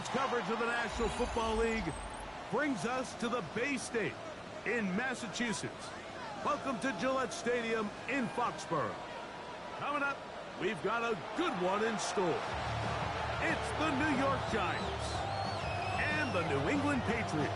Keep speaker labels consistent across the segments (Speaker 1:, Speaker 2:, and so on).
Speaker 1: Sports coverage of the National Football League brings us to the Bay State in Massachusetts. Welcome to Gillette Stadium in Foxborough. Coming up, we've got a good one in store. It's the New York Giants and the New England Patriots.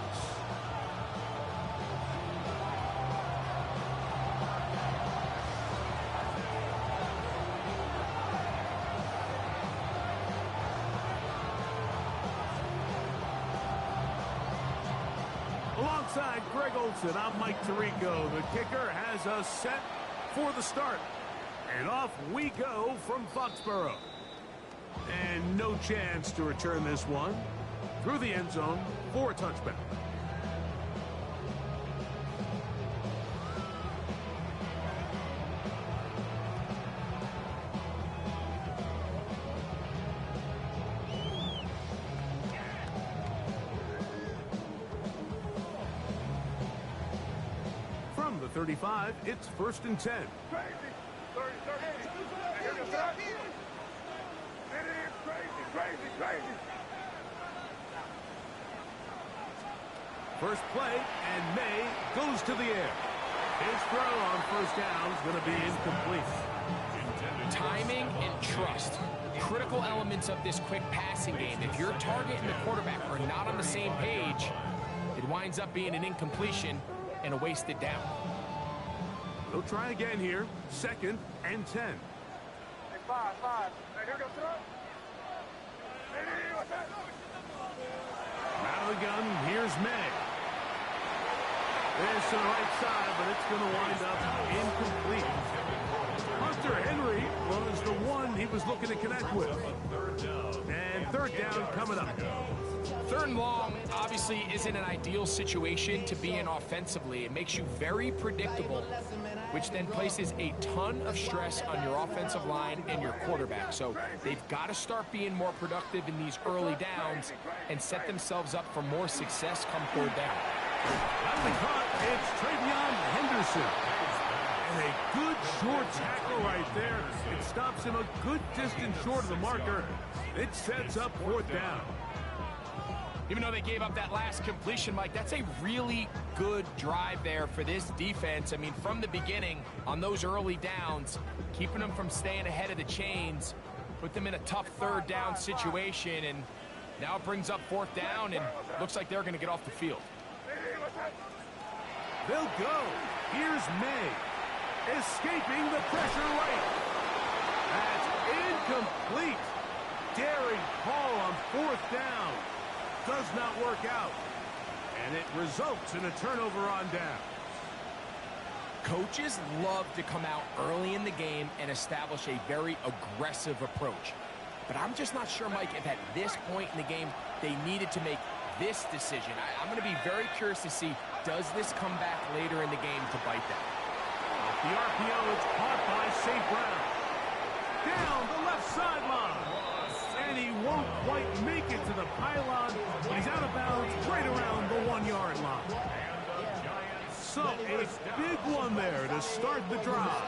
Speaker 1: Alongside Greg Olson, I'm Mike Tirico. The kicker has us set for the start. And off we go from Foxborough. And no chance to return this one through the end zone for a touchback. From the 35, it's 1st and 10. First play, and May goes to the air. His throw on first down is going to be incomplete.
Speaker 2: Timing and trust. Critical elements of this quick passing game. If your target and the quarterback are not on the same page, it winds up being an incompletion and a wasted down.
Speaker 1: They'll try again here. 2nd and 10.
Speaker 3: Hey, 5. Hey, here goes throw.
Speaker 1: Out of the gun, here's May. This to the right side, but it's going to wind up incomplete. Hunter Henry was the one he was looking to connect with. And 3rd down coming up.
Speaker 2: 3rd and long obviously isn't an ideal situation to be in offensively. It makes you very predictable, which then places a ton of stress on your offensive line and your quarterback. So they've got to start being more productive in these early downs and set themselves up for more success come 3rd down.
Speaker 1: Finally caught, it's Travion Henderson. And a good short tackle right there. It stops him a good distance short of the marker. It sets up 4th down.
Speaker 2: Even though they gave up that last completion, Mike, that's a really good drive there for this defense. I mean, from the beginning, on those early downs, keeping them from staying ahead of the chains, put them in a tough 3rd down situation, and now it brings up 4th down, and looks like they're going to get off the field.
Speaker 1: They'll go. Here's May, escaping the pressure right. That's incomplete. Daring call on 4th down. Does not work out. And it results in a turnover on down.
Speaker 2: Coaches love to come out early in the game and establish a very aggressive approach. But I'm just not sure, Mike, if at this point in the game they needed to make this decision. I'm going to be very curious to see, does this come back later in the game to bite them?
Speaker 1: The RPO is caught by St. Brown. Down the left sideline. And he won't quite make it to the pylon, but he's out of bounds right around the 1-yard line. So a big one there to start the drive.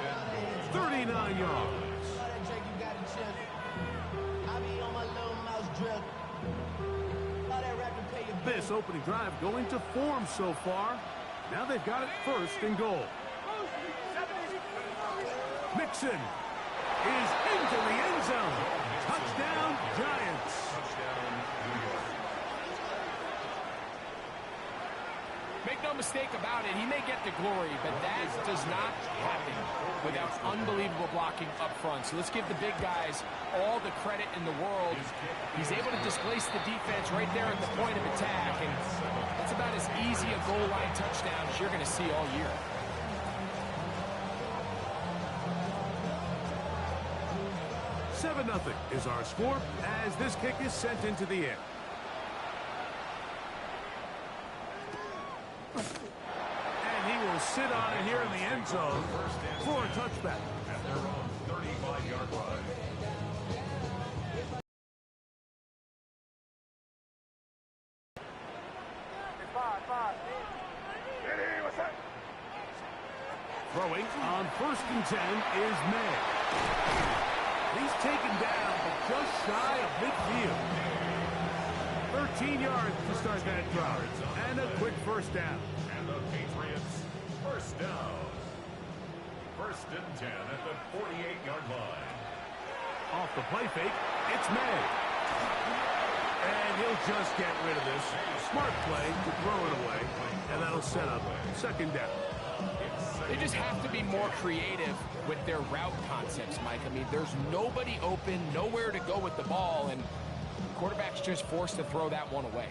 Speaker 1: 39 yards. This opening drive going to form so far. Now they've got it 1st and goal. Mixon is into the end zone. Touchdown, Giants.
Speaker 2: Make no mistake about it, he may get the glory, but that does not happen without unbelievable blocking up front. So let's give the big guys all the credit in the world. He's able to displace the defense right there at the point of attack, and that's about as easy a goal line touchdown as you're going to see all year.
Speaker 1: Seven 0 is our score as this kick is sent into the air. And he will sit on it here in the end zone for a touchback. At their own 35-yard line. Throwing on 1st and 10 is May. He's taken down but just shy of midfield. 19 yards to start that drive. And a quick first down.
Speaker 4: And the Patriots first down. First and 10 at the 48-yard line.
Speaker 1: Off the play fake, it's May. And he'll just get rid of this. Smart play to throw it away. And that'll set up second down.
Speaker 2: They just have to be more creative with their route concepts, Mike. I mean, there's nobody open, nowhere to go with the ball, and the quarterback's just forced to throw that one away.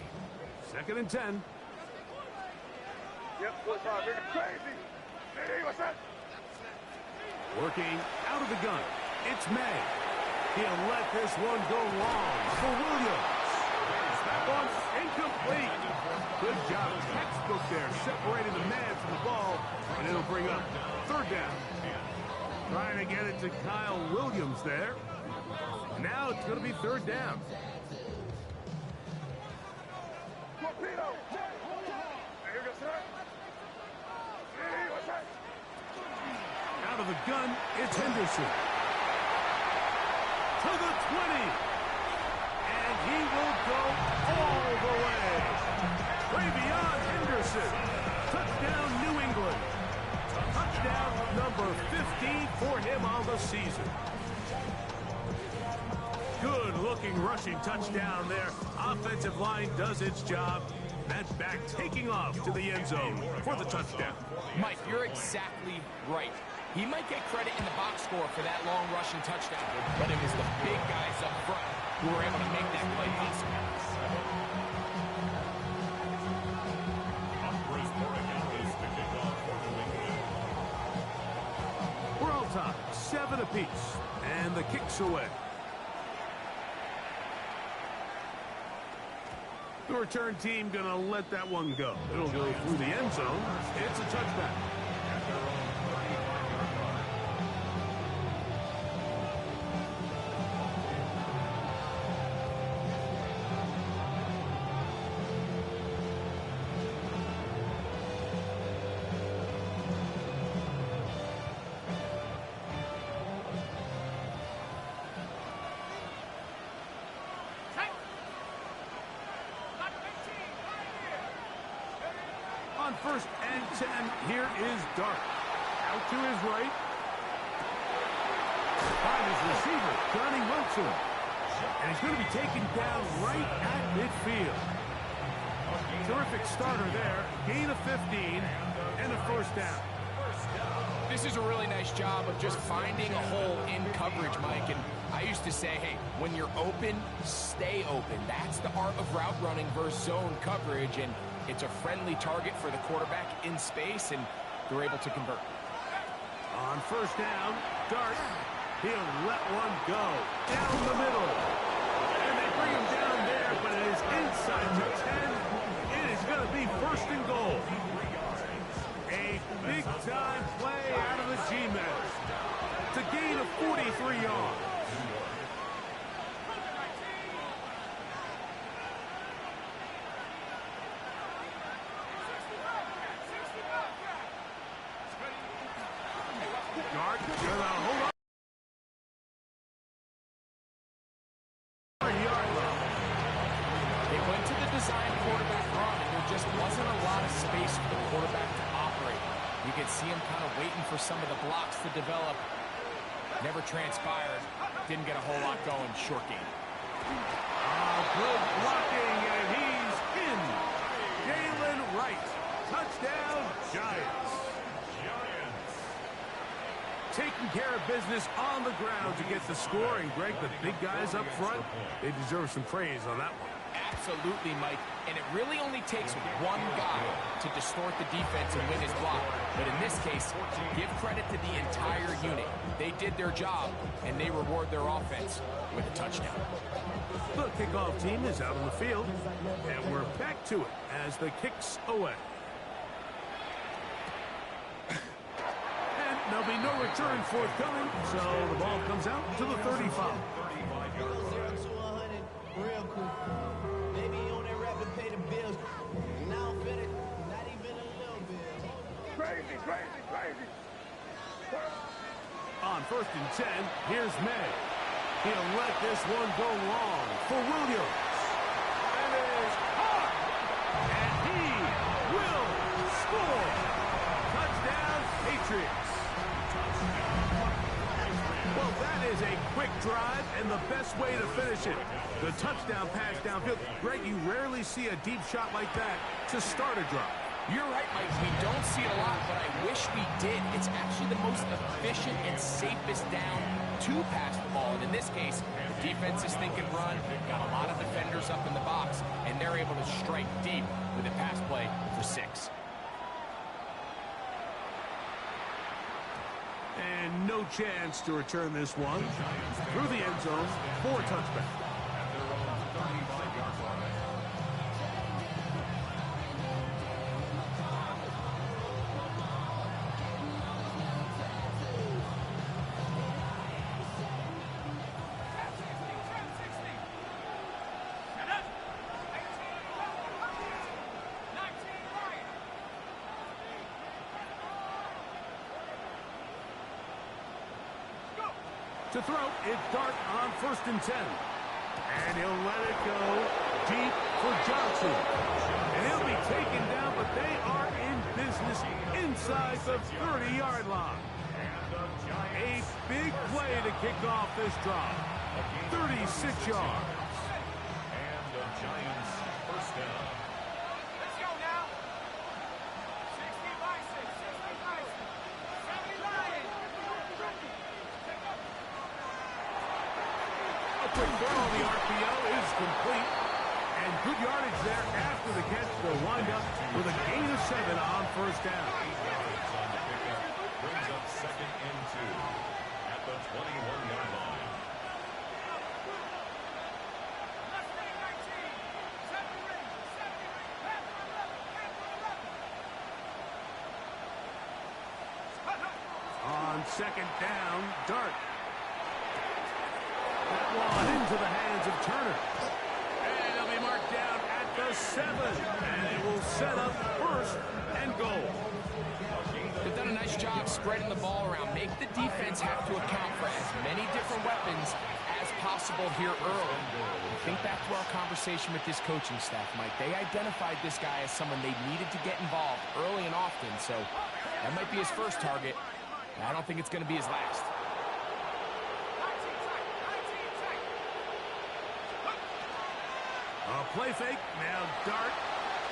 Speaker 1: Second and 10.
Speaker 3: Yep, good job. You're crazy. Hey, what's that?
Speaker 1: Working out of the gun. It's May. He'll let this one go long for Williams. That one incomplete. Good job. Textbook there, separating the man from the ball, and it'll bring up third down. Trying to get it to Kyle Williams there. Now it's going to be third down.
Speaker 3: Torpedo. Hey, here goes that. Hey, what's that?
Speaker 1: Out of the gun, it's Henderson. To the 20. And he will go all the way. Travion Henderson. Touchdown, New England. Touchdown number 15 for him on the season. Good-looking rushing touchdown there. Offensive line does its job. That back taking off to the end zone for the touchdown.
Speaker 2: Mike, you're exactly right. He might get credit in the box score for that long rushing touchdown, but it was the big guys up front who were able to make that play possible.
Speaker 4: Bruce Morgan is the kickoff for New England.
Speaker 1: We're all tied, 7 apiece, and the kick's away. The return team gonna let that one go. It'll go through the end zone. It's a touchback. On first and 10, here is Dart. Out to his right. By his receiver, Johnny Wilson. And he's going to be taken down right at midfield. Terrific starter there. Gain of 15 and a first down.
Speaker 2: This is a really nice job of just finding a hole in coverage, Mike. And I used to say, hey, when you're open, stay open. That's the art of route running versus zone coverage. And it's a friendly target for the quarterback in space, and they're able to convert.
Speaker 1: On first down, Dart. He'll let one go down the middle. And they bring him down there, but it is inside the 10. It is going to be first and goal. A big-time play out of the G-Men. To gain of 43 yards. Dart, gonna hold on.
Speaker 2: They went to the design quarterback run, and there just wasn't a lot of space for the quarterback to operate. You could see him kind of waiting for some of the blocks to develop. Never transpired. Didn't get a whole lot going. Short game.
Speaker 1: Good blocking, and he's in. Jalen Wright. Touchdown, Giants. Taking care of business on the ground to get the score. And, Greg, the big guys up front, they deserve some praise on that one.
Speaker 2: Absolutely, Mike. And it really only takes one guy to distort the defense and win his block. But in this case, give credit to the entire unit. They did their job, and they reward their offense with a touchdown.
Speaker 1: The kickoff team is out on the field, and we're back to it as the kick's away. And there'll be no return forthcoming, so the ball comes out to the 35.
Speaker 5: Real quick. Baby on that rapid pay the bills. Now I'm finished. Not even a little bit.
Speaker 3: Crazy, crazy, crazy.
Speaker 1: On first and 10, here's May. He'll let this one go long for Williams. And it is and the best way to finish it. The touchdown pass downfield. Greg, you rarely see a deep shot like that to start a drive.
Speaker 2: You're right, Mike. We don't see it a lot, but I wish we did. It's actually the most efficient and safest down to pass the ball. And in this case, the defense is thinking run, got a lot of defenders up in the box, and they're able to strike deep with a pass play for 6.
Speaker 1: And no chance to return this one through the end zone for a touchback.
Speaker 4: At their own 35-yard line.
Speaker 1: To throw, it's Dart on 1st and 10. And he'll let it go deep for Johnson. And he'll be taken down, but they are in business inside the 30-yard line. A big play to kick off this drive. 36 yards.
Speaker 4: And the Giants first down.
Speaker 5: Let's go now. 60 by 6, 60 by 6, 70 Lions.
Speaker 1: A quick throw on the RPO is complete. And good yardage there after the catch. They'll wind up with a gain of 7 on 1st down.
Speaker 4: Yards on the pickup brings up 2nd and 2 at the 21-yard line.
Speaker 1: On 2nd down, Dart. That one into the hands of Turner. And he'll be marked down at the 7. And it will set up 1st and goal.
Speaker 2: They've done a nice job spreading the ball around. Make the defense have to account for as many different weapons as possible here early. Think back to our conversation with this coaching staff, Mike. They identified this guy as someone they needed to get involved early and often, so that might be his first target. I don't think it's going to be his last.
Speaker 1: A play fake. Now Dart.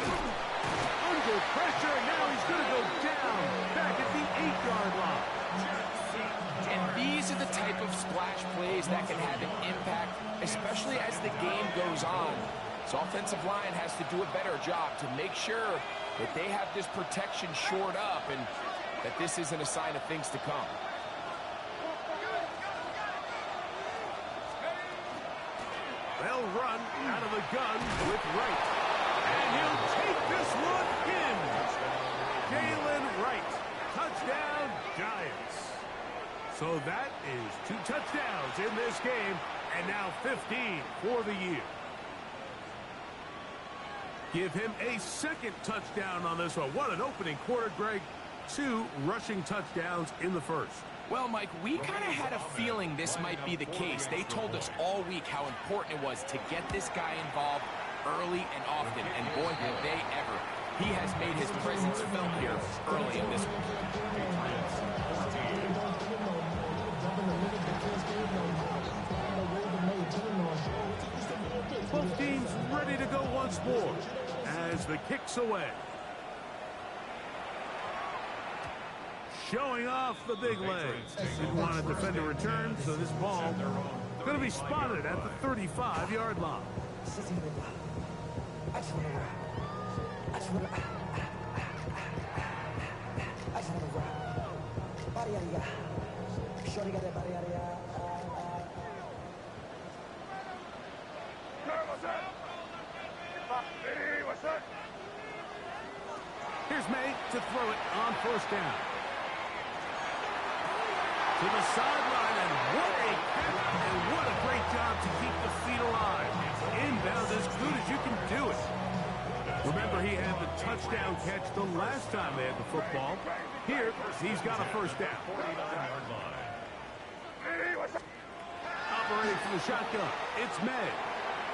Speaker 1: Under pressure. Now he's going to go down. Back at the 8-yard line.
Speaker 2: And these are the type of splash plays that can have an impact, especially as the game goes on. So offensive line has to do a better job to make sure that they have this protection shored up and that this isn't a sign of things to come.
Speaker 1: They'll run out of the gun with Wright. And he'll take this one in. Jalen Wright. Touchdown, Giants. So that is 2 touchdowns in this game, and now 15 for the year. Give him a 2nd touchdown on this one. What an opening quarter, Greg. 2 rushing touchdowns in the 1st.
Speaker 2: Well, Mike, we kind of had a feeling this might be the case. They told us all week how important it was to get this guy involved early and often, and boy, did they ever. He has made his presence felt here early in this one.
Speaker 1: Both teams ready to go once more as the kick's away. Showing off the big legs. Didn't want to defend a return, so this ball going to be spotted at the 35-yard line. Here's May to throw it on 1st down. To the sideline, and what a catch, and what a great job to keep the feet alive. Inbounds as good as you can do it. Remember, he had the touchdown catch the last time they had the football. Here, he's got a 1st down. Operating from the shotgun, it's May.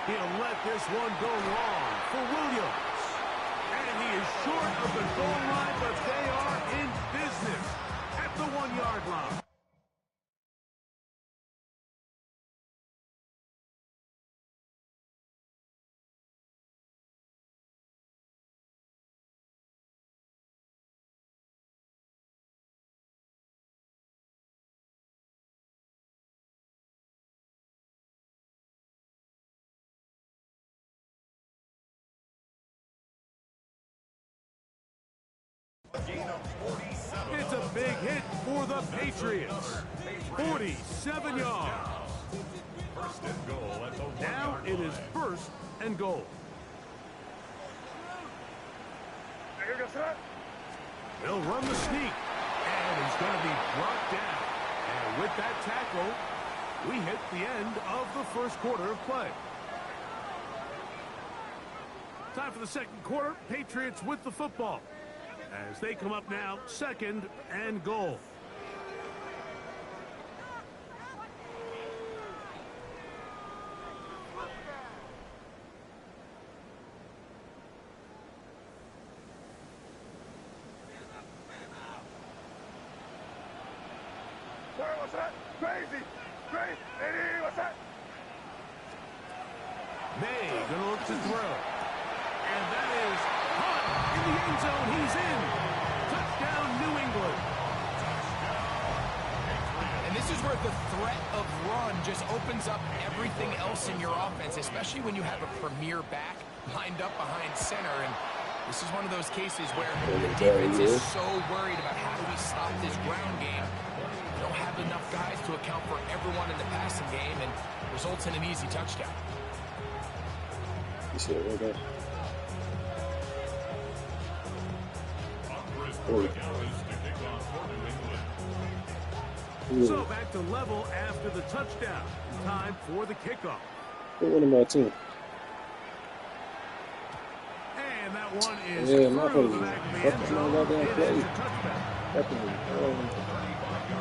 Speaker 1: He'll let this one go long for Williams. And he is short of the goal line, but they are in business at the 1-yard line. the Patriots. 47 yards.
Speaker 4: First and goal at the 1
Speaker 1: Now
Speaker 4: yard
Speaker 1: it is
Speaker 4: line.
Speaker 1: first and goal.
Speaker 3: Here goes that.
Speaker 1: They'll run the sneak. And he's going to be brought down. And with that tackle, we hit the end of the first quarter of play. Time for the second quarter. Patriots with the football as they come up now, second and goal.
Speaker 3: Sorry, what's that? Crazy. Crazy. Hey, what's that?
Speaker 1: May going to look to throw. And that is caught in the end zone. He's in. Touchdown, New England.
Speaker 2: And this is where the threat of run just opens up everything else in your offense, especially when you have a premier back lined up behind center. And this is one of those cases where the defense is so worried about how do we stop this ground game. They don't have enough guys to account for everyone in the passing game, and results in an easy touchdown.
Speaker 6: You see it right there?
Speaker 4: Chris Borregales to kick off for New England.
Speaker 1: So back to level after the touchdown. Time for the kickoff.
Speaker 6: Who won my team?
Speaker 1: And that one is
Speaker 6: Yeah,
Speaker 1: through
Speaker 6: my
Speaker 1: the
Speaker 6: fault.
Speaker 1: back of the
Speaker 6: Fuck
Speaker 1: end
Speaker 6: my
Speaker 1: zone.
Speaker 6: goddamn
Speaker 1: It is
Speaker 6: play.
Speaker 1: a touchdown.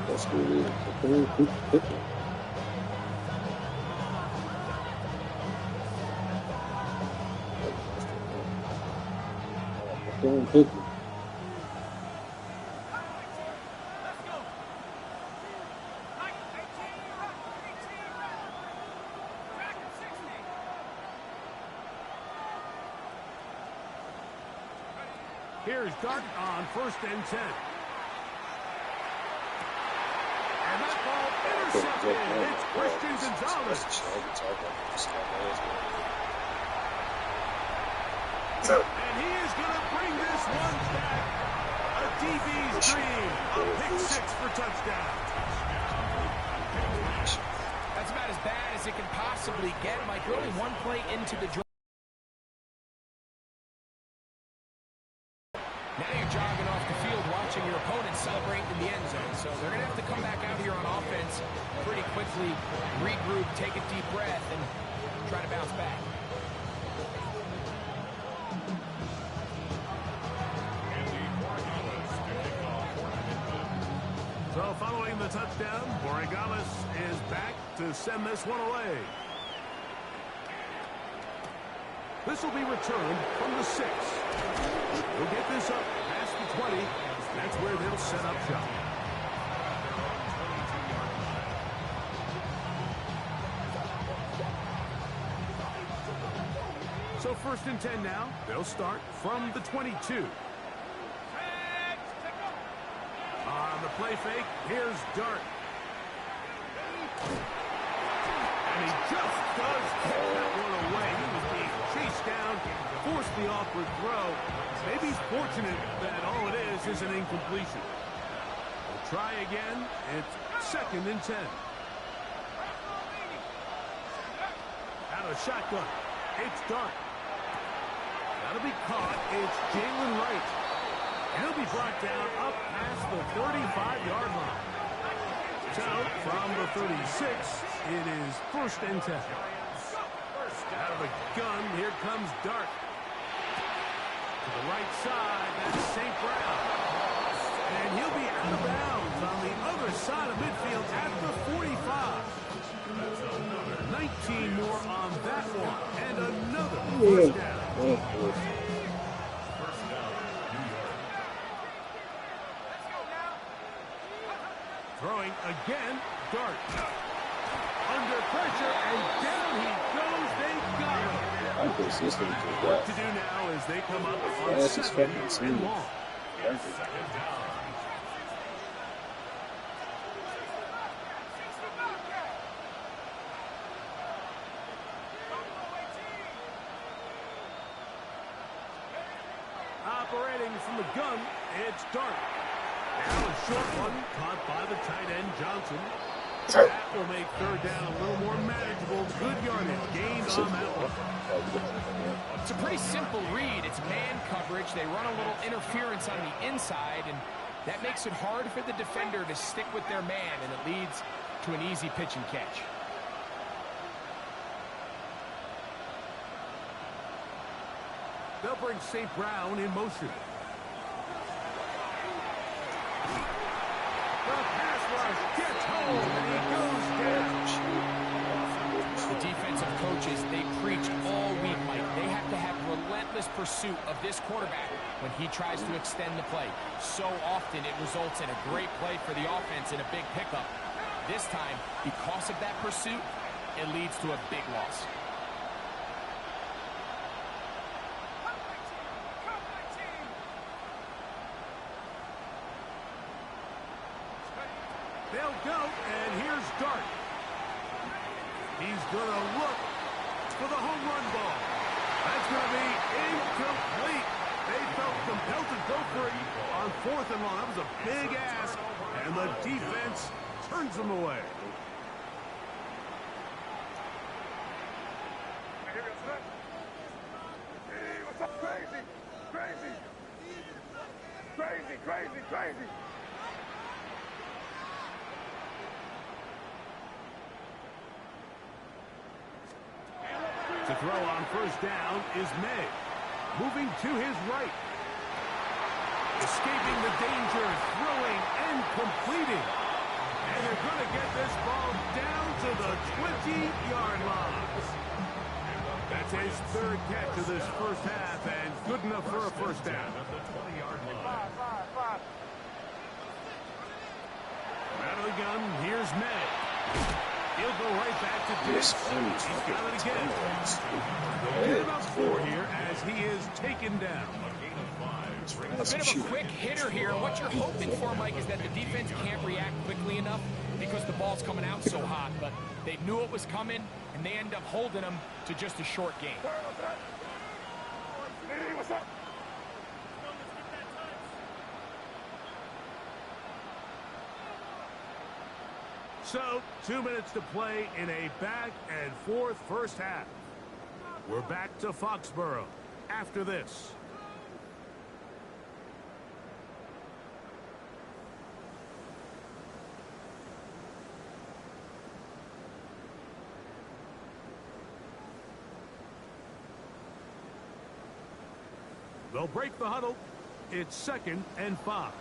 Speaker 6: That's really quick. Going quickly.
Speaker 1: Here's Dart on first and 10. And that ball intercepted. It's Christian Gonzalez. And he is going to bring this one back. A DB's dream. A pick six for touchdown.
Speaker 2: That's about as bad as it can possibly get. Mike, you're only one play into the drive. Now you're jogging off the field watching your opponent celebrate in the end zone. So they're going to have to come back out here on offense pretty quickly, regroup, take a deep breath, and try to bounce back.
Speaker 1: So following the touchdown, Borregales is back to send this one away. This will be returned from the 6. We'll get this up past the 20. That's where they'll set up shop. So first and 10 now. They'll start from the 22. On the play fake, here's Dart. And he just does kick that one away. He was being chased down, forced the awkward throw. Maybe he's fortunate that all it is an incompletion. We'll try again. It's second and 10. Out of shotgun. It's Dart. That'll be caught. It's Jalen Wright. And he'll be brought down up past the 35-yard line. So, from the 36, it is first and 10. Out of the gun, here comes Dart. To the right side, that's St. Brown. And he'll be out of bounds on the other side of midfield at the 45. 19 more on that one. And another first down. Throwing again, Dart. Under pressure, and down he goes. They got him. What to do now as they come up on second and long. Operating from the gun, it's Dart. Now a short one caught by the tight end, Johnson. That will make third down a little more manageable. Good yardage gained on that one.
Speaker 2: It's a pretty simple read. It's man coverage. They run a little interference on the inside, and that makes it hard for the defender to stick with their man, and it leads to an easy pitch and catch.
Speaker 1: They'll bring St. Brown in motion. The pass rush gets home, and he goes down.
Speaker 2: The defensive coaches, they preach all week, Mike. They have to have relentless pursuit of this quarterback when he tries to extend the play. So often it results in a great play for the offense and a big pickup. This time, because of that pursuit, it leads to a big loss.
Speaker 1: They'll go, and here's Dart. He's going to look for the home run ball. That's going to be incomplete. They felt compelled to go for it on 4th and long. That was a big ask, and the defense turns them away.
Speaker 3: Hey, what's up? Crazy, crazy, crazy, crazy, crazy.
Speaker 1: To throw on first down is May. Moving to his right. Escaping the danger, throwing and completing. And they're going to get this ball down to the 20-yard line. That's his 3rd catch of this first half, and good enough for a first down. Out of the gun, here's May. He'll go right back to Dick. He's got it again. Get about 4 here as he is taken down.
Speaker 2: A bit of a quick hitter here. What you're hoping for, Mike, is that the defense can't react quickly enough because the ball's coming out so hot. But they knew it was coming, and they end up holding them to just a short gain.
Speaker 3: Hey, what's up?
Speaker 1: So, 2 minutes to play in a back-and-forth first half. We're back to Foxborough after this. They'll break the huddle. It's 2nd and 5.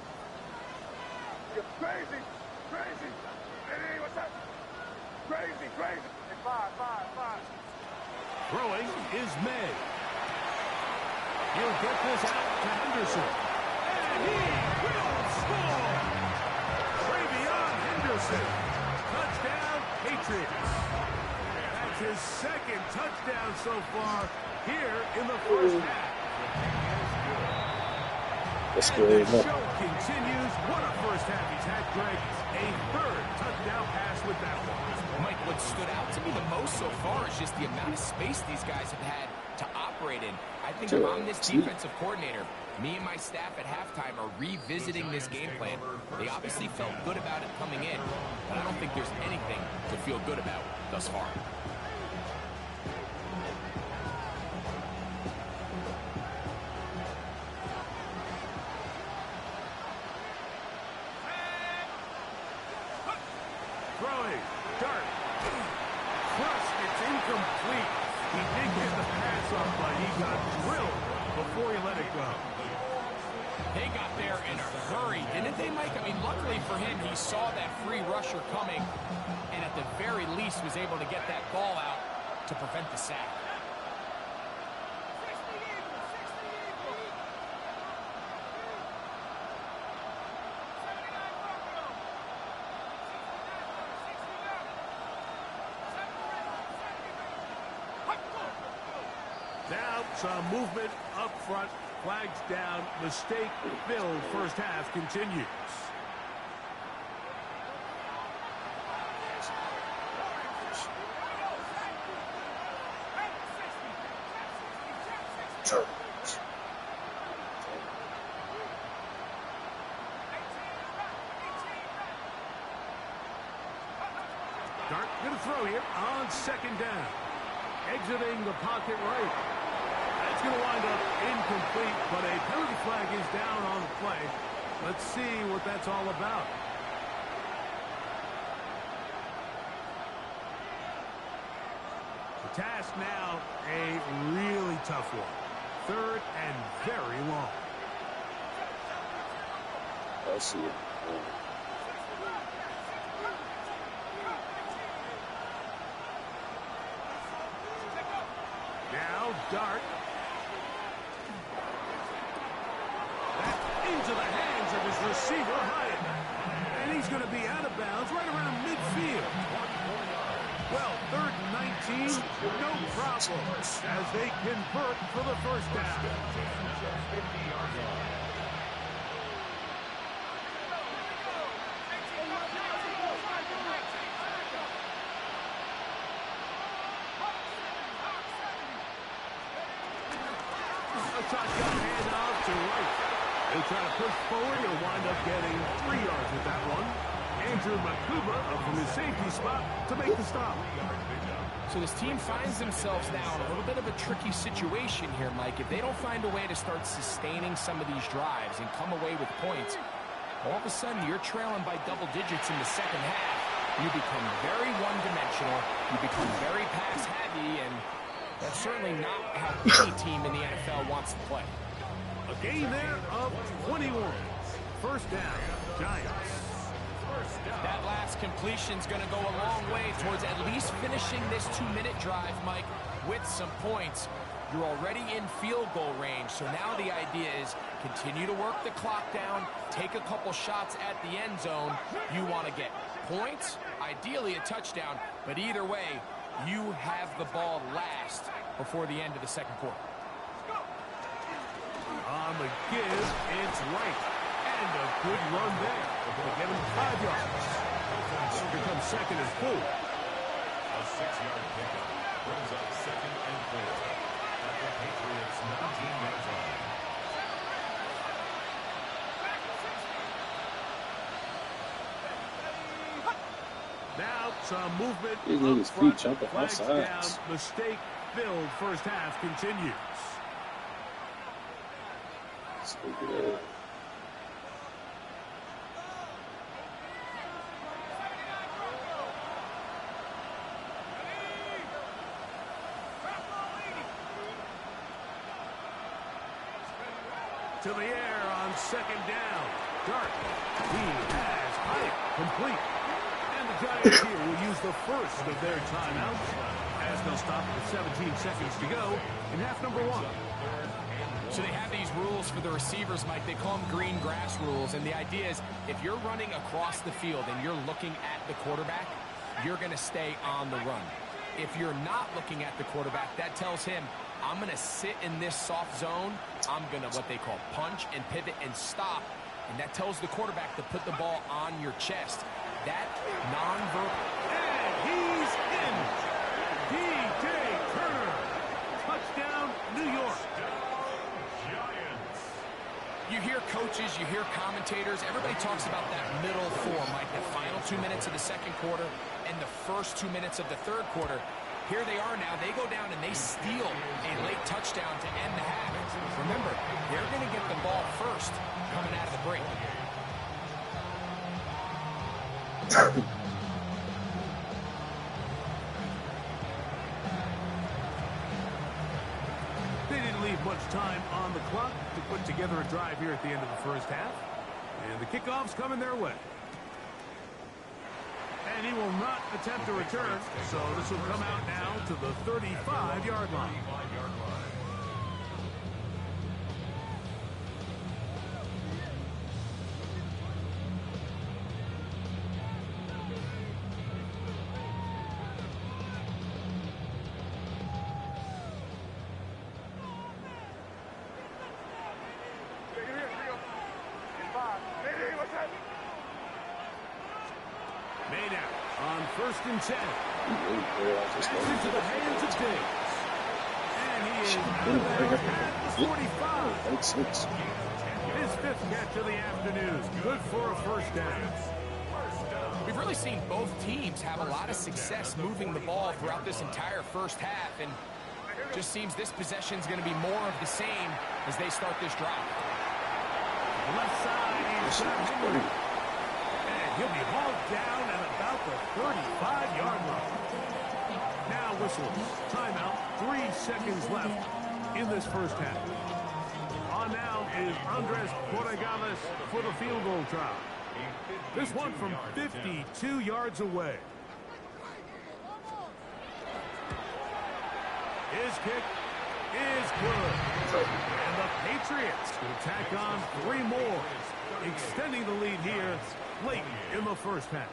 Speaker 3: You're crazy, crazy. Hey, what's up? Crazy, crazy. Hey, 5.
Speaker 1: Throwing is May. He'll get this out to Henderson. And he will score! Travion Henderson. Touchdown, Patriots. That's his 2nd touchdown so far here in the first half.
Speaker 6: That's
Speaker 1: And
Speaker 6: good.
Speaker 1: the show continues. What a first half he's had, Greg. A 3rd touchdown pass with that one.
Speaker 2: Mike, what stood out to me the most so far is just the amount of space these guys have had to operate in. I think if I'm this defensive coordinator, me and my staff at halftime are revisiting this game plan. They obviously felt good about it coming in, but I don't think there's anything to feel good about thus far.
Speaker 1: Throwing. Dart. Thrust. It's incomplete. He did get the pass off, but he got drilled before he let it go.
Speaker 2: They got there in a hurry, didn't they, Mike? I mean, luckily for him, he saw that free rusher coming, and at the very least was able to get that ball out to prevent the sack.
Speaker 1: Now some movement up front. Flags down. Mistake filled. First half continues. throw here on second down. Exiting the pocket right. That's going to wind up incomplete, but a penalty flag is down on the play. Let's see what that's all about. The task now, a really tough one. Third and very long.
Speaker 6: I see it.
Speaker 1: Now Dart. That's into the hands of his receiver, Hyatt. And he's going to be out of bounds right around midfield. Well, third and 19, no problem, as they convert for the first down. A shotgun handoff to right. They try to push forward. He'll wind up getting 3 yards with that one. Andrew Makuba up from his safety spot to make the stop.
Speaker 2: So this team finds themselves now in a little bit of a tricky situation here, Mike. If they don't find a way to start sustaining some of these drives and come away with points, all of a sudden you're trailing by double digits in the second half. You become very one-dimensional. You become very pass-heavy, and that's certainly not how any team in the NFL wants to play.
Speaker 1: A gain there of 21. First down, Giants.
Speaker 2: That last completion's going to go a long way towards at least finishing this 2-minute drive, Mike, with some points. You're already in field goal range, so now the idea is continue to work the clock down, take a couple shots at the end zone. You want to get points, ideally a touchdown, but either way, you have the ball last before the end of the second quarter.
Speaker 1: On the give, it's right. And a good run there. They get him 5 yards. Here comes second and 4.
Speaker 4: A 6-yard pickup brings up 2nd and 4 at the Patriots' 19-yard line.
Speaker 1: Now some movement
Speaker 6: These
Speaker 1: up
Speaker 6: niggas
Speaker 1: front.
Speaker 6: feet jumping
Speaker 1: Flags
Speaker 6: outsides.
Speaker 1: down. Mistake-filled first half continues.
Speaker 6: Stupid ass.
Speaker 1: To the air on second down. Dart. He has Hyatt complete. And the Giants here will use the first of their timeouts as they'll stop with 17 seconds to go in half number 1.
Speaker 2: So they have these rules for the receivers, Mike. They call them green grass rules. And the idea is if you're running across the field and you're looking at the quarterback, you're going to stay on the run. If you're not looking at the quarterback, that tells him, I'm going to sit in this soft zone. I'm going to what they call punch and pivot and stop. And that tells the quarterback to put the ball on your chest. That non-verbal.
Speaker 1: And he's in. DJ Turner. Touchdown, New York.
Speaker 2: You hear coaches, you hear commentators, everybody talks about that middle four, Mike, the final 2 minutes of the second quarter and the first 2 minutes of the third quarter. Here they are now. They go down and they steal a late touchdown to end the half. Remember, they're going to get the ball first coming out of the break.
Speaker 1: They didn't leave much time on the clock to put together a drive here at the end of the first half. And the kickoff's coming their way. And he will not attempt a return, so this will come out now to the 35-yard line. Maynard on 1st and 10. It's into the hands of Diggs. And he is out of there at the 45. His 5th catch of the afternoon. Good for a first down. Before
Speaker 2: really seen both teams have a lot of success moving the ball throughout this entire first half, and just seems this possession is going to be more of the same as they start this drive.
Speaker 1: Left side, he's got Henry. And he'll be hauled down at about the 35-yard line. Now whistles. Timeout. 3 seconds left in this first half. On now is Andres Borregales for the field goal try. This one from 52 yards away. His kick is good. And the Patriots will tack on 3 more, extending the lead here late in the first half.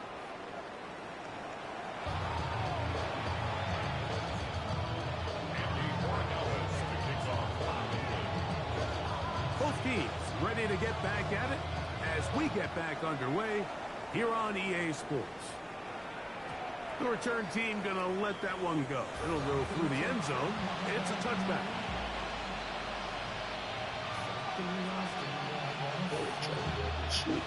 Speaker 1: Both teams ready to get back at it as we get back underway here on EA Sports. The return team going to let that one go. It'll go through the end zone. It's a touchback.
Speaker 6: Shoot.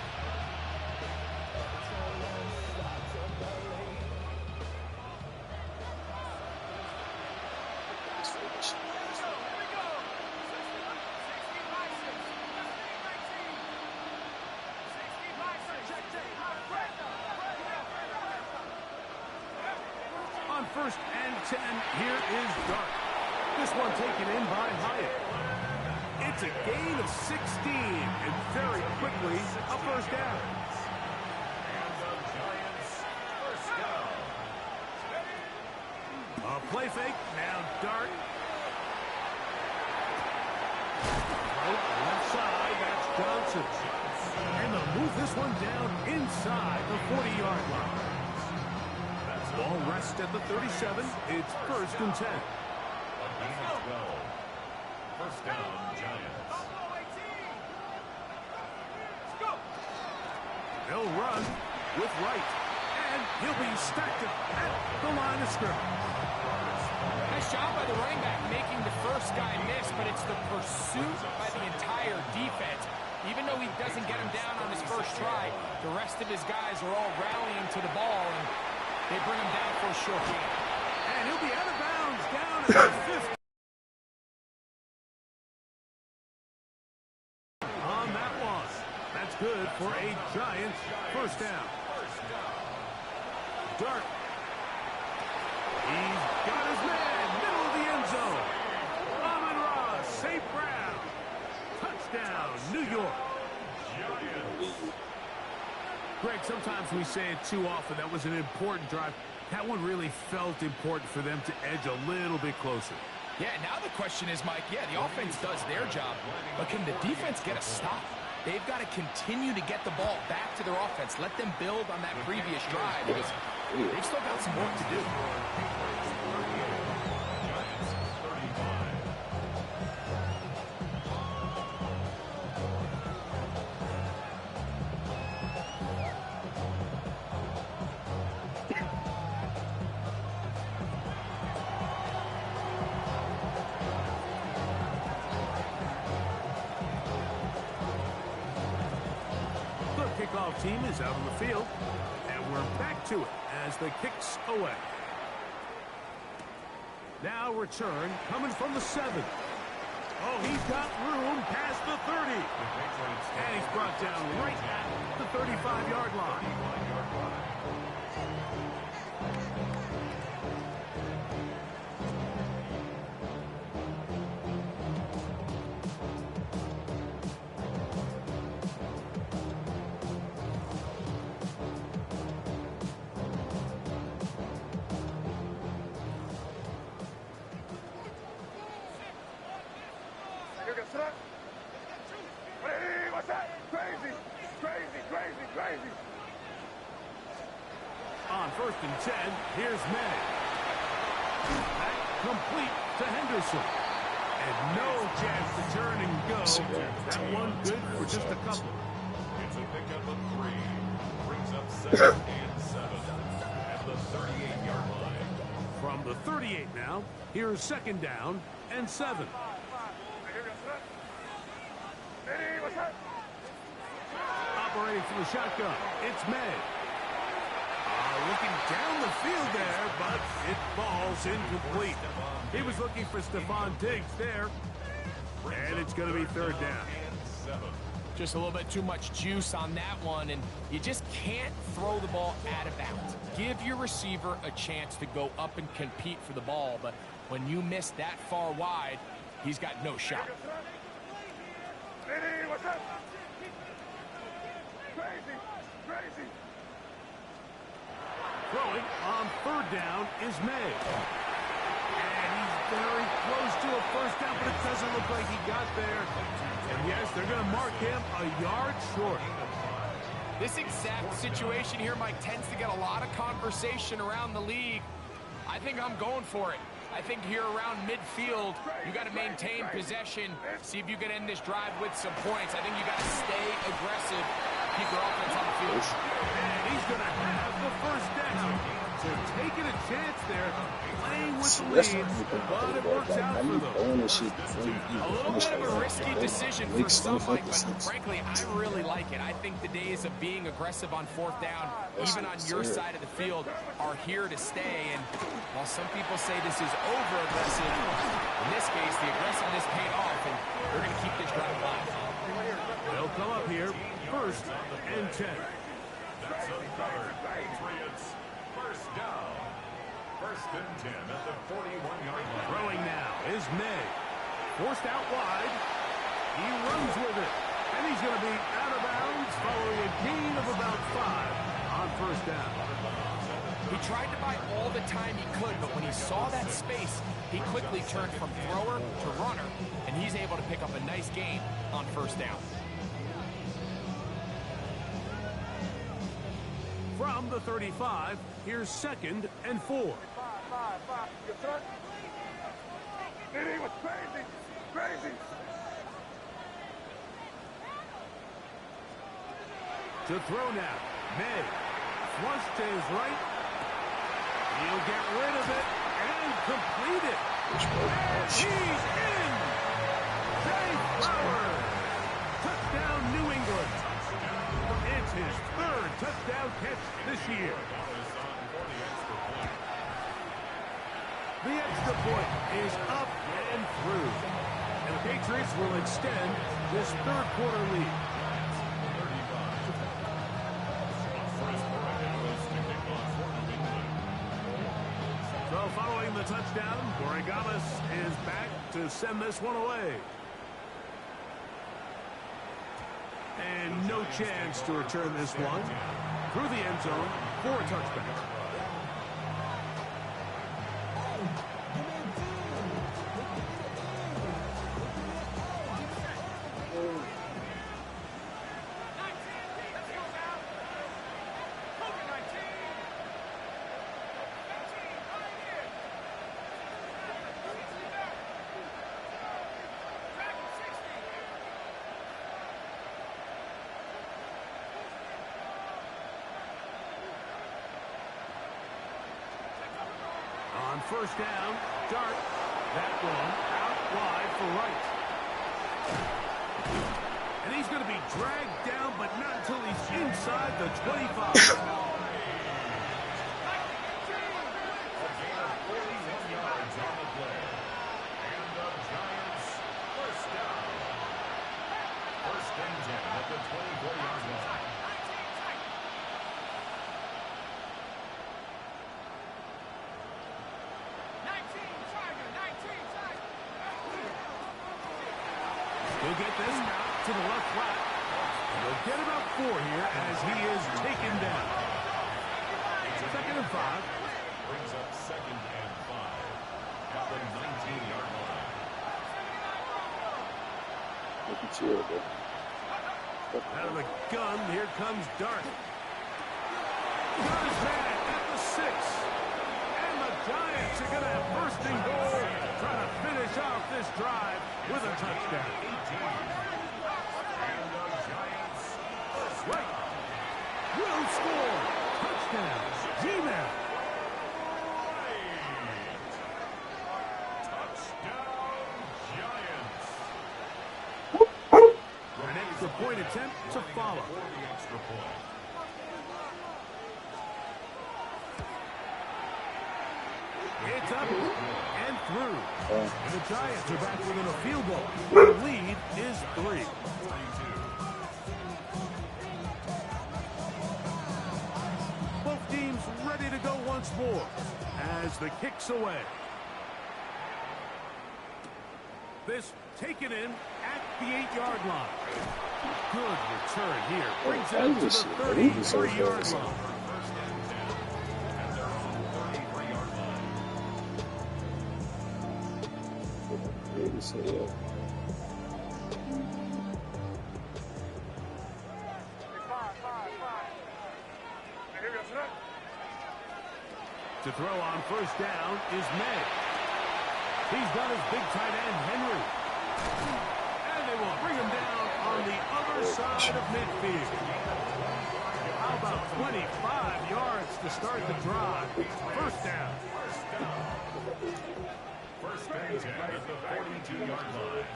Speaker 1: On 1st and 10, here is Dart. This one taken in by Hyatt. It's a gain of 16, and very quickly a first down. A play fake, now Dart. Right, left side, that's Johnson. And they'll move this one down inside the 40-yard line. Ball rests at the 37. It's 1st and 10.
Speaker 4: First down, Giants.
Speaker 1: They'll run with Wright. And he'll be stacked at the line of scrimmage.
Speaker 2: Nice job by the running back making the first guy miss, but it's the pursuit by the entire defense. Even though he doesn't get him down on his first try, the rest of his guys are all rallying to the ball, and they bring him down for a short gain.
Speaker 1: And he'll be out of bounds down at the 50. On that one. That's good for a Giants first down. Dart. He's got his man. Middle of the end zone. Amon-Ra, St. Brown. Touchdown, New York. Greg, sometimes we say it too often. That was an important drive. That one really felt important for them to edge a little bit closer.
Speaker 2: Yeah, now the question is, Mike, yeah, the offense does their job, but can the defense get a stop? They've got to continue to get the ball back to their offense. Let them build on that previous drive because they've still got some work to do.
Speaker 1: Kickoff team is out on the field, and we're back to it as the kick's away. Now return coming from the 7. Oh, he's got room past the 30. And he's brought down right at the 35-yard line.
Speaker 3: Hey, what's that? Crazy, crazy, crazy, crazy.
Speaker 1: On 1st and 10, here's May. Back complete to Henderson. And no chance to turn and go. That one good for just a couple.
Speaker 4: It's a pickup of 3. Brings up 2nd and 7 at the 38-yard line.
Speaker 1: From the 38 now, here's 2nd down and 7.
Speaker 3: Hey, what's that?
Speaker 1: Operating from the shotgun, it's May. looking down the field there, but it falls incomplete. He was looking for Stephon Diggs there. And it's going to be third down.
Speaker 2: Just a little bit too much juice on that one, and you just can't throw the ball out of bounds. Give your receiver a chance to go up and compete for the ball, but when you miss that far wide, he's got no shot.
Speaker 3: What's up? Crazy.
Speaker 1: Throwing on third down is May. And he's very close to a first down, but it doesn't look like he got there. And yes, they're going to mark him a yard short.
Speaker 2: This exact situation here, Mike, tends to get a lot of conversation around the league. I think I'm going for it. I think here around midfield, you got to maintain possession, see if you can end this drive with some points. I think you got to stay aggressive, keep your offense on the field.
Speaker 1: And he's going to have the first down. So taking a chance there, playing with the lead, but it works out for them.
Speaker 2: A little bit of a risky decision for some, Mike, but frankly, I really like it. I think the days of being aggressive on fourth down, even on your side of the field, are here to stay. And while some people say this is over-aggressive, in this case, the aggressiveness paid off, and they're going to keep this drive alive.
Speaker 1: They'll come up here, first and 10.
Speaker 4: That's a third. Patriots. First down. First and 10 at the 41-yard line.
Speaker 1: Throwing now is May. Forced out wide. He runs with it. And he's going to be out of bounds following a gain of about 5 on first down.
Speaker 2: He tried to buy all the time he could, but when he saw that space, he quickly turned from thrower to runner, and he's able to pick up a nice gain on first down.
Speaker 1: From the 35, here's second and 4.
Speaker 3: Diddy was crazy.
Speaker 1: To throw now, May. Flush to his right. He'll get rid of it and complete it. And he's in! Zay Flowers! Touchdown, New England. It's his third touchdown catch this year. The extra point is up and through. And the Patriots will extend this third quarter lead. So following the touchdown, Borregalis is back to send this one away. And no chance to return this one through the end zone for a touchback. On first down, Dart. That one out wide for Wright. And he's going to be dragged down, but not until he's inside the 25. He'll get this out to the left flat. He'll get about 4 here as he is taken down. Second and 5.
Speaker 4: Brings up second and 5 at the 19-yard line.
Speaker 1: Out of the gun, here comes Dart. Got his man at the 6. And the Giants are going to have first and goal, trying to finish off this drive with a touchdown.
Speaker 4: And the Giants
Speaker 1: Right. Will score. Touchdown. G-Man.
Speaker 4: touchdown Giants.
Speaker 1: An extra point attempt to follow.
Speaker 4: For the extra point.
Speaker 1: It's up and through. And the Giants are back within a field goal. The lead is 3. Both teams ready to go once more as the kick's away. This taken in at the 8-yard line. Good return here. Brings it up to the 33-yard line. To throw on first down is May. He's got his big tight end, Henry. And they will bring him down on the other side of midfield. How about 25 yards to start the drive? First down.
Speaker 4: First and 10 at the 42-yard line.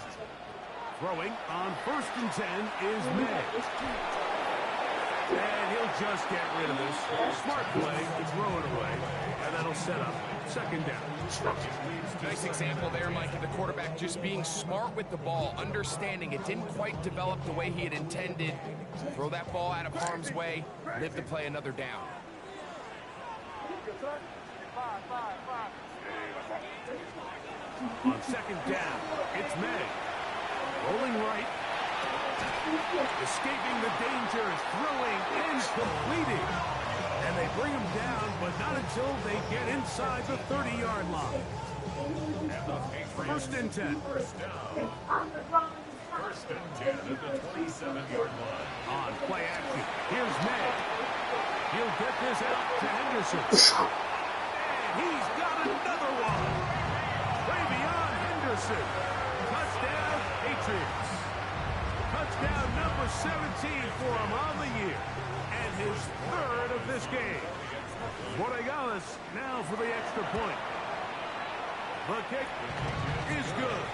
Speaker 1: Throwing on first and 10 is May. And he'll just get rid of this. Smart play to throw it away. And that'll set up second down.
Speaker 2: Nice example there, Mike, of the quarterback just being smart with the ball, understanding it didn't quite develop the way he had intended. Throw that ball out of harm's way, live to play another down.
Speaker 1: On second down, it's May. Rolling right. Escaping the danger, throwing and completing. And they bring him down, but not until they get inside the 30-yard line. First and 10.
Speaker 4: First down. First and 10 at the 27-yard line.
Speaker 1: On play action, here's May. He'll get this out to Henderson. And he's got another one. Travion Henderson. Touchdown, Patriots. Touchdown number 17 for him on the year. And his third of this game. Borregales now for the extra point. The kick is good.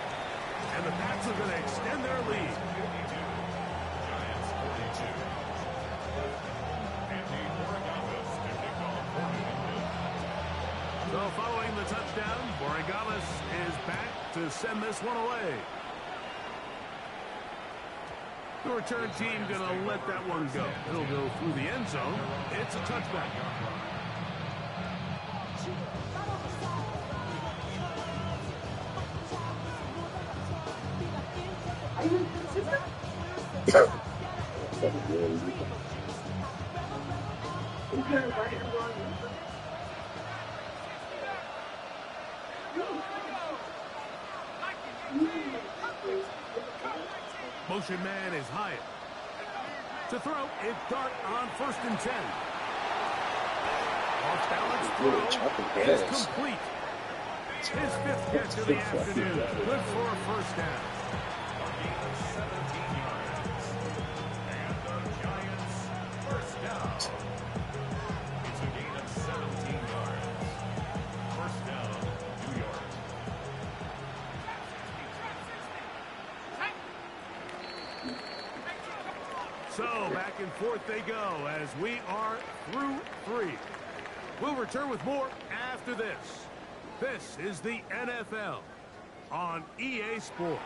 Speaker 1: And the Pats are going to extend their lead.
Speaker 4: Giants 42. Andy Borregales to kick off for New England.
Speaker 1: So following the touchdown, Borregales is back to send this one away. The return team going to let that one go. It'll go through the end zone. It's a touchback. Motion man is Hyatt. To throw, it's Dart on first and 10. Off balance throw is complete. His 5th catch of the afternoon. Good for a first down.
Speaker 4: It's a gain of 17 yards. First down, New York.
Speaker 1: So back and forth they go as we are through 3. We'll return with more after this. This is the NFL on EA Sports.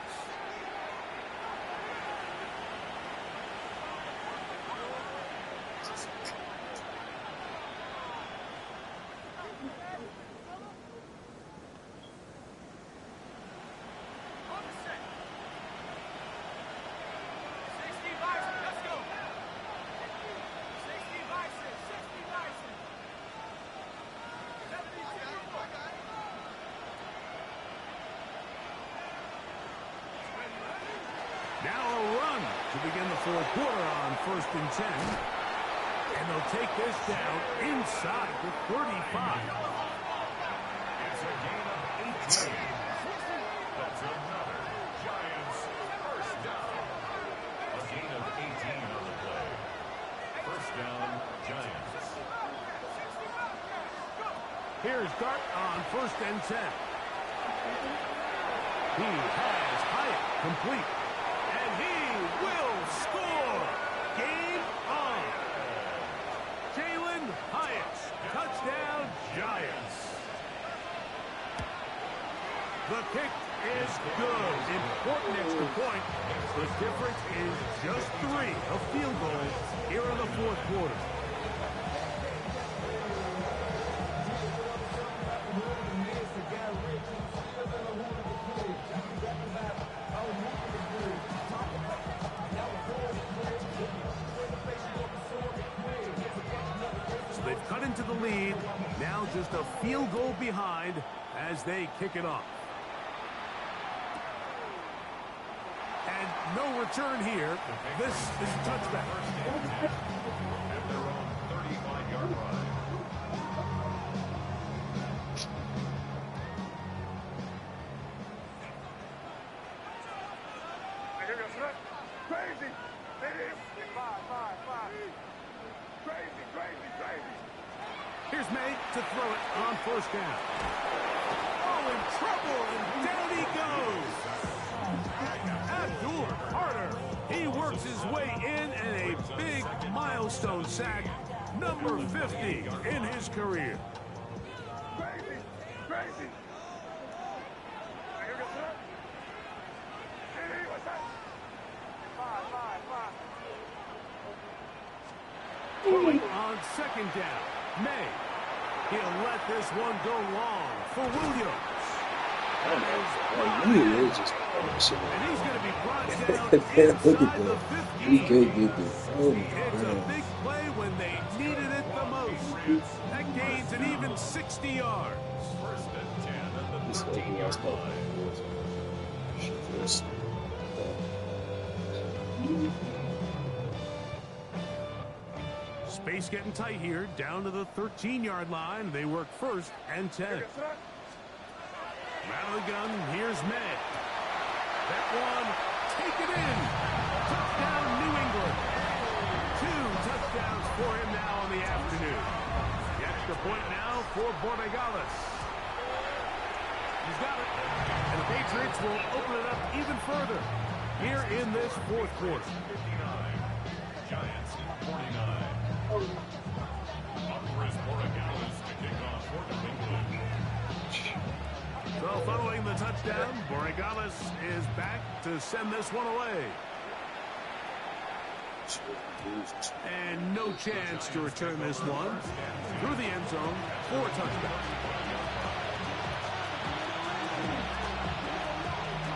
Speaker 1: Now a run to begin the fourth quarter on first and 10. And they'll take this down inside the 35.
Speaker 4: It's a gain of 18. That's another Giants first down. A gain of 18 on the play. First down, Giants.
Speaker 1: Here's Dart on first and 10. He has Hyatt complete. And he will score. Game on. Jalen Hyatt. Touchdown, Giants. The kick is good. Important extra point. The difference is just 3, a field goal here in the fourth quarter. So they've cut into the lead. Now just a field goal behind as they kick it off. And no return here. This is a touchback.
Speaker 4: At their own 35-yard line.
Speaker 3: Crazy. Crazy, crazy, crazy.
Speaker 1: Here's May to throw it on first down. Oh, in trouble, and down he goes. Abdul Carter. He works his way in and a big milestone sack, number 50 in his career.
Speaker 3: Crazy, crazy. What's that?
Speaker 1: Throwing on second down. May. He'll let this one go long for Williams.
Speaker 6: Really is just awesome.
Speaker 1: And he's going to be brought down
Speaker 6: Look at
Speaker 1: inside the
Speaker 6: that.
Speaker 1: 15.
Speaker 6: He could get this. Oh my
Speaker 1: It's a
Speaker 6: God.
Speaker 1: big play when they needed it the most. That gains an even 60 yards.
Speaker 4: First and 10 at the
Speaker 6: This is
Speaker 4: 13-yard
Speaker 6: like
Speaker 4: line.
Speaker 6: Shit, this.
Speaker 1: Space getting tight here, down to the 13-yard line. They work first and 10. Rattle the gun, here's May. That one, take it in. Touchdown, New England. 2 touchdowns for him now on the afternoon. The extra point now for Borregales. He's got it. And the Patriots will open it up even further here in this fourth quarter.
Speaker 4: 59. Giants 49. Alvarez Borregales to kick off for New England.
Speaker 1: So following the touchdown, Borregales is back to send this one away. And no chance to return this one through the end zone for a touchdown.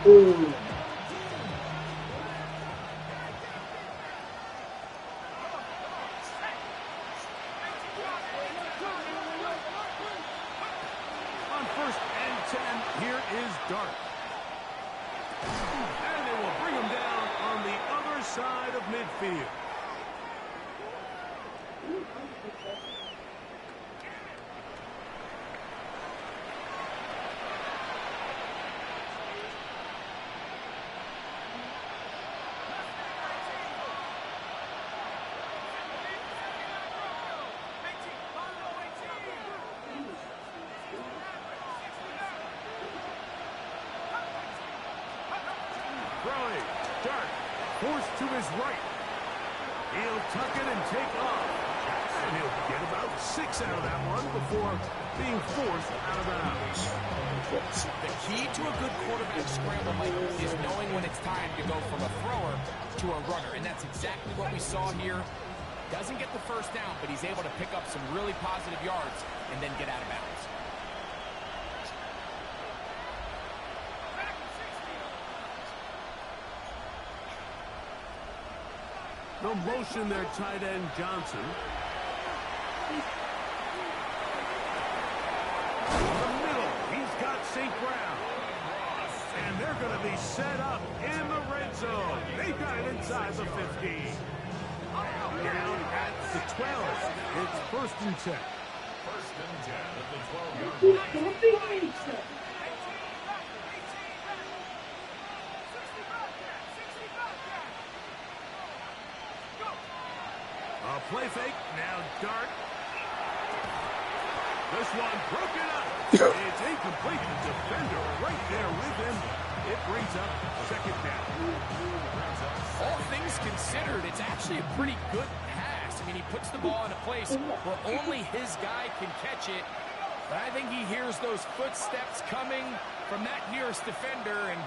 Speaker 6: Ooh.
Speaker 1: On first and 10, here is Dart. And they will bring him down on the other side of midfield. Throwing. Dart forced to his right. He'll tuck it and take off. And he'll get about 6 out of that one before being forced out of bounds.
Speaker 2: The key to a good quarterback scramble, Mike, is knowing when it's time to go from a thrower to a runner. And that's exactly what we saw here. Doesn't get the first down, but he's able to pick up some really positive yards and then get out of bounds.
Speaker 1: No motion there, tight end Johnson. The middle, he's got St. Brown. And they're going to be set up in the red zone. They got it inside the 15. Down at the 12. It's first and 10.
Speaker 4: First and 10 at the 12-yard line.
Speaker 1: A play fake, now Dart. This one broken up. It's incomplete. The defender right there with him. It brings up second down.
Speaker 2: All things considered, it's actually a pretty good pass. I mean, he puts the ball in a place where only his guy can catch it. But I think he hears those footsteps coming from that nearest defender, and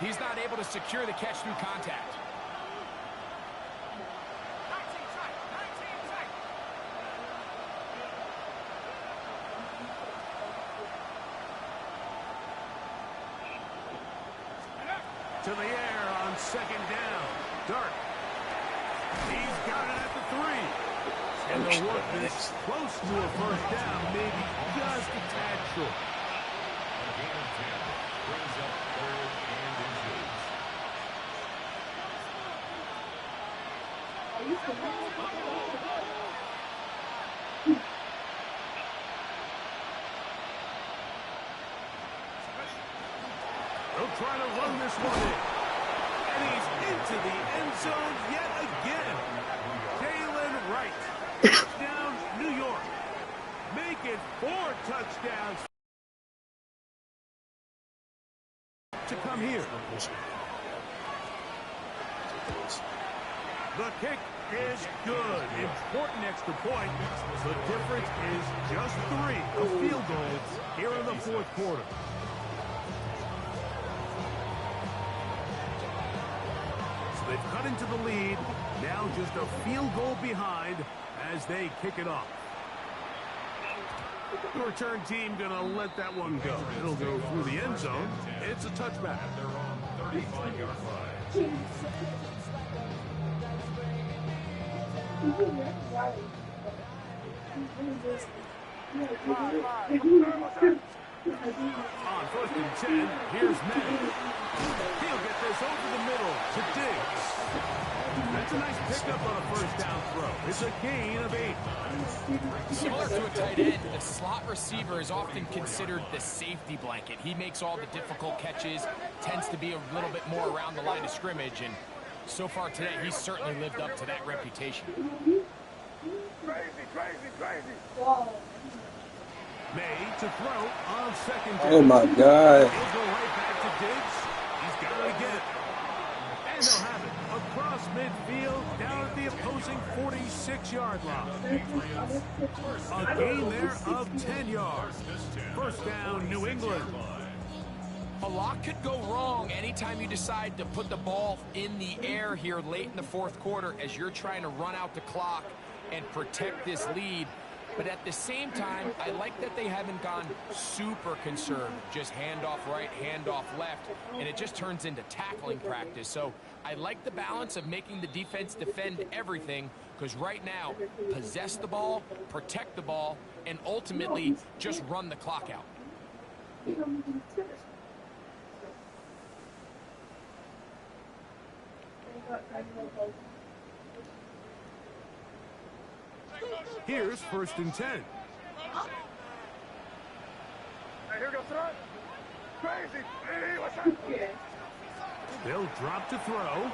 Speaker 2: he's not able to secure the catch through contact.
Speaker 1: To the air on second down. Dart. He's got it at the 3. And the work is close to a first down, maybe just a tad short.
Speaker 4: A gain of 10 brings up 3rd and inches.
Speaker 1: They'll try to run this one in. And he's into the end zone yet again. Jalen Wright. Touchdown, New York. Make it 4 touchdowns to come here. The kick is good. Important extra point. The difference is just 3. A field goal here in the 4th quarter. They've cut into the lead. Now just a field goal behind as they kick it off. The return team going to let that one go. It'll go through the end zone. It's a touchback.
Speaker 4: They're on 35-yard line.
Speaker 1: On 1st and 10, here's May. He'll get this over the middle to Diggs. That's a nice pickup on a first down throw. It's a gain of 8.
Speaker 2: Similar to a tight end, the slot receiver is often considered the safety blanket. He makes all the difficult catches, tends to be a little bit more around the line of scrimmage, and so far today, he's certainly lived up to that reputation.
Speaker 3: Crazy.
Speaker 1: May to throw on 2nd
Speaker 6: Oh
Speaker 1: down.
Speaker 6: my God.
Speaker 1: He'll go right back to Diggs. He's got it again. And they'll have it across midfield down at the opposing 46-yard line. A gain there of 10 yards. First down, New England.
Speaker 2: A lot could go wrong anytime you decide to put the ball in the air here late in the 4th quarter as you're trying to run out the clock and protect this lead. But at the same time, I like that they haven't gone super conservative. Just handoff right, handoff left, and it just turns into tackling practice. So I like the balance of making the defense defend everything, because right now, possess the ball, protect the ball, and ultimately just run the clock out.
Speaker 1: Here's 1st and 10.
Speaker 3: Hey, here goes throw. Crazy. Hey, what's that?
Speaker 1: They'll drop to throw.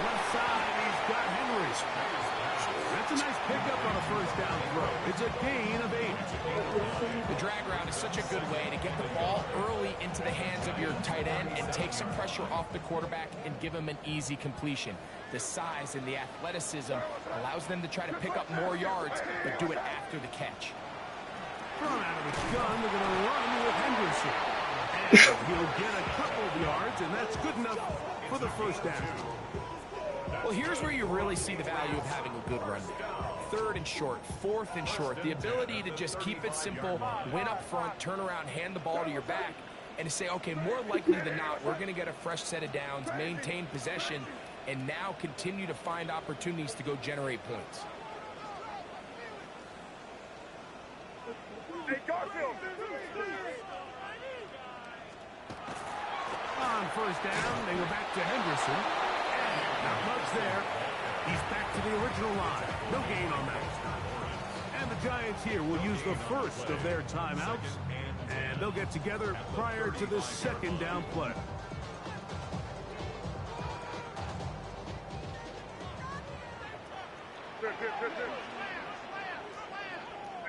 Speaker 1: Left side, he's got Henry. That's a nice pickup on a first down throw. It's a gain of 8.
Speaker 2: The drag route is such a good way to get the ball early into the hands of your tight end and take some pressure off the quarterback and give him an easy completion. The size and the athleticism allows them to try to pick up more yards, but do it after the catch.
Speaker 1: Thrown out of his gun, they're going to run with Henderson. And he'll get a couple of yards, and that's good enough for the first down.
Speaker 2: Well, here's where you really see the value of having a good run. 3rd and short, 4th and short. The ability to just keep it simple, win up front, turn around, hand the ball to your back, and to say, okay, more likely than not, we're going to get a fresh set of downs, maintain possession, and now continue to find opportunities to go generate points.
Speaker 3: Hey, Garfield.
Speaker 1: On first down, they go back to Henderson. And not much there. He's back to the original line. No gain on that. And the Giants here will use the first of their timeouts. And they'll get together prior to the 2nd down play.
Speaker 3: Good. Hey,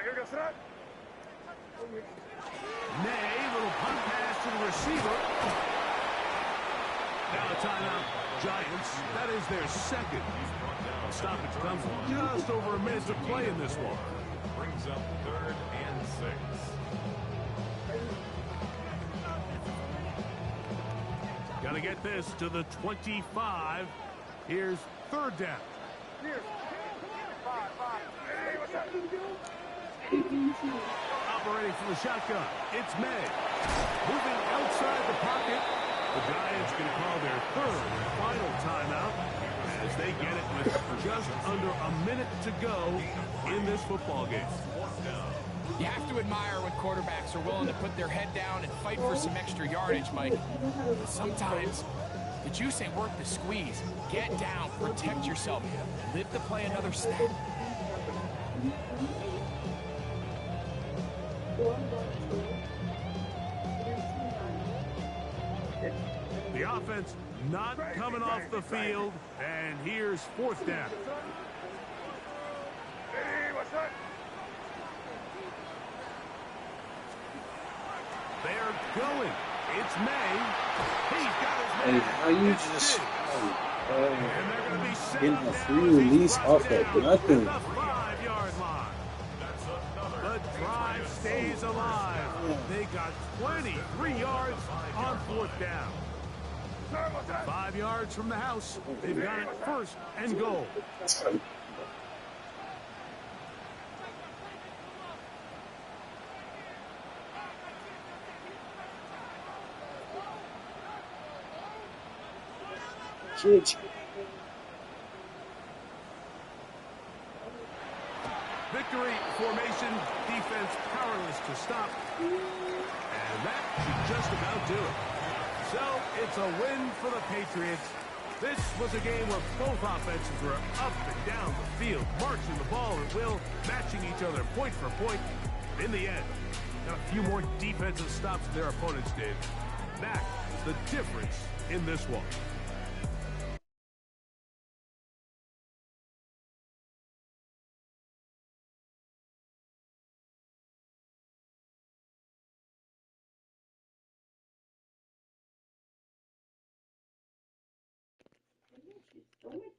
Speaker 3: here goes throw.
Speaker 1: May, little punt pass to the receiver. Now a timeout. Giants, that is their 2nd. Stoppage comes just over a minute to play in this one.
Speaker 4: Brings up 3rd and 6.
Speaker 1: Got to get this to the 25. Here's 3rd down. Operating from the shotgun, it's May. Moving outside the pocket. The Giants can call their 3rd and final timeout as they get it with just under a minute to go in this football game.
Speaker 2: You have to admire when quarterbacks are willing to put their head down and fight for some extra yardage, Mike. But sometimes the juice ain't worth the squeeze. Get down, protect yourself, live to play another snap.
Speaker 1: The offense not coming off the field, and here's 4th down.
Speaker 3: Hey, what's that?
Speaker 1: They're going. It's May. He's got his
Speaker 6: Hey,
Speaker 1: man.
Speaker 6: how you
Speaker 1: It's
Speaker 6: just
Speaker 1: Diggs. And they're going to be set
Speaker 6: getting
Speaker 1: up
Speaker 6: a
Speaker 1: now
Speaker 6: free
Speaker 1: as he's
Speaker 6: release
Speaker 1: brought
Speaker 6: off
Speaker 1: down
Speaker 6: that nothing?
Speaker 1: at the 5-yard line.
Speaker 4: That's another.
Speaker 1: The drive stays alive. They got 23 yards on 4th down. 5 yards from the house. They've got it 1st and goal.
Speaker 6: Shit.
Speaker 1: Victory formation, defense powerless to stop. And that should just about do it. So it's a win for the Patriots. This was a game where both offenses were up and down the field, marching the ball at will, matching each other point for point. In the end, got a few more defensive stops than their opponents did. That is the difference in this one.
Speaker 7: Don't